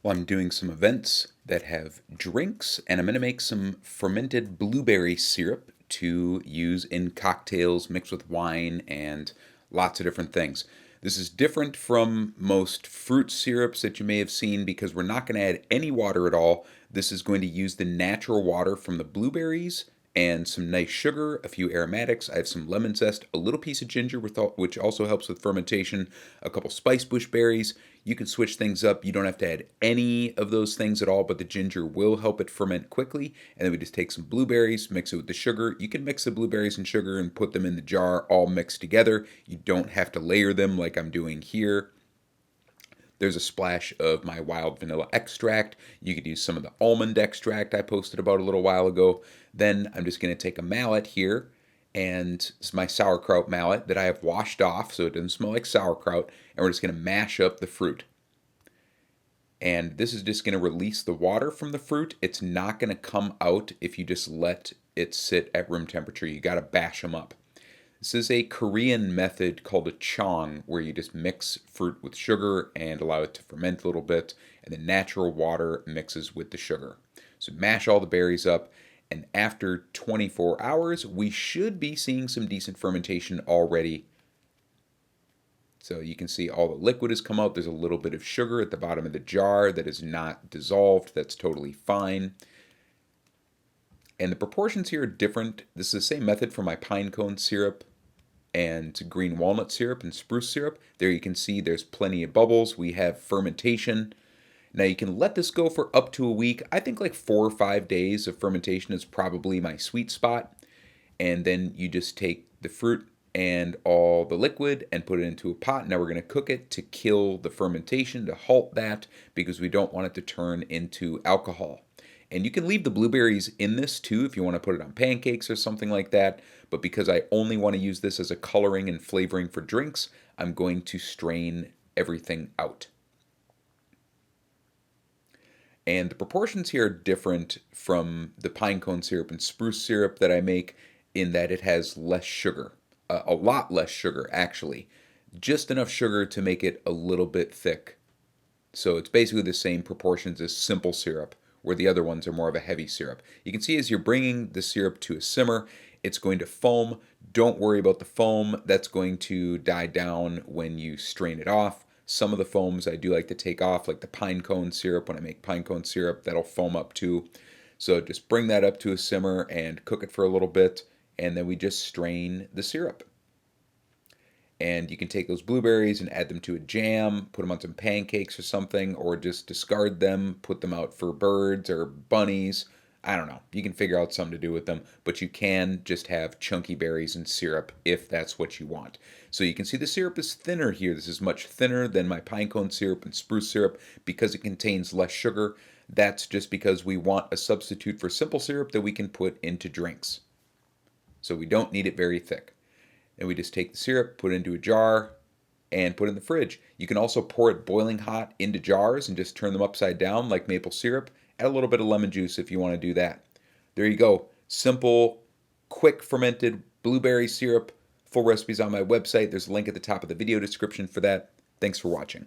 Well, I'm doing some events that have drinks, and I'm going to make some fermented blueberry syrup to use in cocktails mixed with wine and lots of different things. This is different from most fruit syrups that you may have seen because we're not going to add any water at all. This is going to use the natural water from the blueberries and some nice sugar, a few aromatics. I have some lemon zest, a little piece of ginger, which also helps with fermentation, a couple spice bush berries. You can switch things up. You don't have to add any of those things at all, but the ginger will help it ferment quickly. And then we just take some blueberries, mix it with the sugar. You can mix the blueberries and sugar and put them in the jar all mixed together. You don't have to layer them like I'm doing here. There's a splash of my wild vanilla extract. You could use some of the almond extract I posted about a little while ago. Then I'm just going to take a mallet here, and it's my sauerkraut mallet that I have washed off so it doesn't smell like sauerkraut, and we're just going to mash up the fruit. And this is just going to release the water from the fruit. It's not going to come out if you just let it sit at room temperature. You got to bash them up. This is a Korean method called a chong, where you just mix fruit with sugar and allow it to ferment a little bit, and the natural water mixes with the sugar. So mash all the berries up, and after 24 hours, we should be seeing some decent fermentation already. So you can see all the liquid has come out. There's a little bit of sugar at the bottom of the jar that is not dissolved. That's totally fine. And the proportions here are different. This is the same method for my pine cone syrup and green walnut syrup and spruce syrup. There you can see there's plenty of bubbles. We have fermentation. Now you can let this go for up to a week. I think like 4 or 5 days of fermentation is probably my sweet spot. And then you just take the fruit and all the liquid and put it into a pot. Now we're going to cook it to kill the fermentation, to halt that, because we don't want it to turn into alcohol. And you can leave the blueberries in this too if you want to put it on pancakes or something like that. But because I only want to use this as a coloring and flavoring for drinks, I'm going to strain everything out. And the proportions here are different from the pine cone syrup and spruce syrup that I make in that it has less sugar. A lot less sugar, actually. Just enough sugar to make it a little bit thick. So it's basically the same proportions as simple syrup, where the other ones are more of a heavy syrup. You can see as you're bringing the syrup to a simmer, it's going to foam. Don't worry about the foam. That's going to die down when you strain it off. Some of the foams I do like to take off, like the pine cone syrup. When I make pine cone syrup, that'll foam up too. So just bring that up to a simmer and cook it for a little bit, and then we just strain the syrup. And you can take those blueberries and add them to a jam, put them on some pancakes or something, or just discard them, put them out for birds or bunnies. I don't know. You can figure out something to do with them, but you can just have chunky berries and syrup if that's what you want. So you can see the syrup is thinner here. This is much thinner than my pine cone syrup and spruce syrup because it contains less sugar. That's just because we want a substitute for simple syrup that we can put into drinks. So we don't need it very thick. And we just take the syrup, put it into a jar, and put it in the fridge. You can also pour it boiling hot into jars and just turn them upside down like maple syrup. Add a little bit of lemon juice if you want to do that. There you go. Simple, quick fermented blueberry syrup. Full recipes on my website. There's a link at the top of the video description for that. Thanks for watching.